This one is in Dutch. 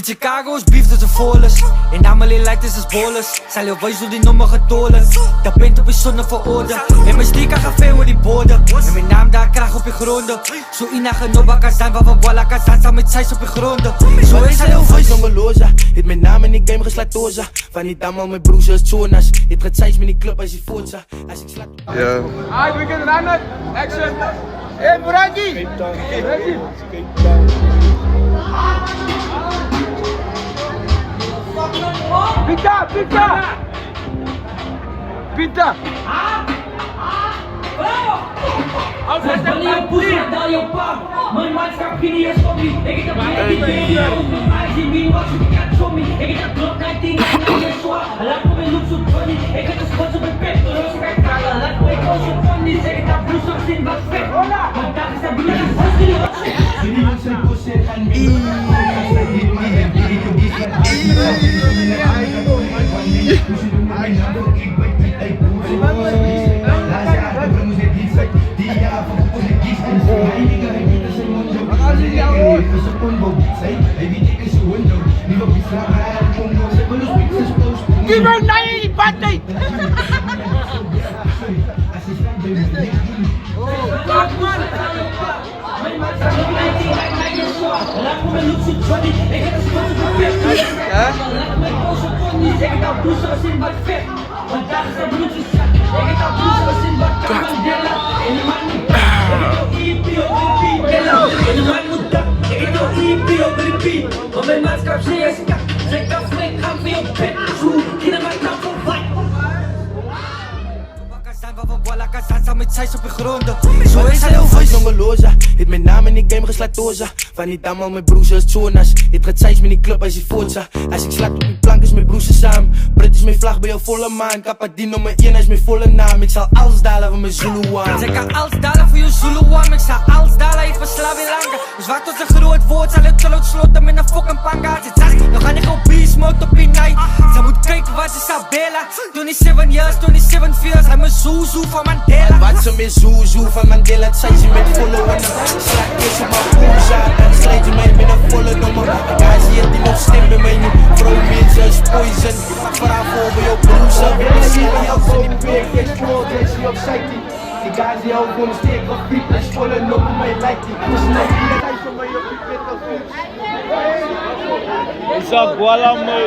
In Chicago is beef tussen volers. In Amelie lijkt het als ballers. Zijn leeuw wijs door die nummer getolen. Dat bent op je zonne voor orde. In mijn stieka gaan veel met die borden. En mijn naam daar krijg op je gronden. Zo ina genoba kan zijn, waar we walla kan staan. Samen met zijs op je gronden. Zo is hij heel wijs. Nongoloza, het mijn naam in die game geslatoza. Van die dam al mijn broers als zonas. Het gaat zijs met die club als je voetsa. Als ik slat. Ja. Alright, we can run it. Action. Hey, Muragi. Pita, pita. Pita. Mijn maatschap ging niet eens voor me. Ik heb een beetje I see me watching me catch on me. Ik heb klok 19 en ik zwaar. Laat me mijn look zo funny. Ik heb de spots op mijn pet. Dus ik ga vragen. Laat me mijn koos op funny. Zeg ik dat bloes op zin wat vet. Maar dat is dat binnen. Wat jullie wat zeggen? Jullie wat zijn kosten en Give her 90 birthday! Mijn maatschap zeer kak, zeg dat ik ga voor je pet. Kinderen mijn kant van fight. Waar we walla kan staan. Samen met zijs op je gronden. Zo is hij heel wijs. Nongoloza, het mijn naam in die game geslatoza. Van die dam al mijn broers als zonas. Het gaat zijs met die club als je voetsa. Als ik slat op die plank is mijn broers samen. Brit is mijn vlag bij jou volle maan. Kapadien nummer 1 is mijn volle naam. Ik zal alles dalen van mijn Zuluaan. Ik kan alles dalen voor je Zuluaan. Ik zal alles dalen even slaven langer. Dus wacht tot een groot woord. Zal het te sloten met een fucking panga. Dan ga ik op beast mode op je night. Ze moet kijken wat ze zou bellen. 27 years, 27 years. Hij me Zuzu van Mandela. Wat ze met Zuzu van Mandela. Het zijn ze met volle wanna. Slaak is op mijn boeza. Dan slijt je mij met een volle nummer. Ik ga ze hier die nog stem bij mij nu. Vrouw mensen is poison. Vraag voor bij jouw broeza. Ik zie me heel veel die beer. Ik explode, ik zie op site. Die guys die ook gewoon steek op piep. En spullen op mij lijkt die. Dus nee, die tijd van mij op die pit of Isa guala, mãe.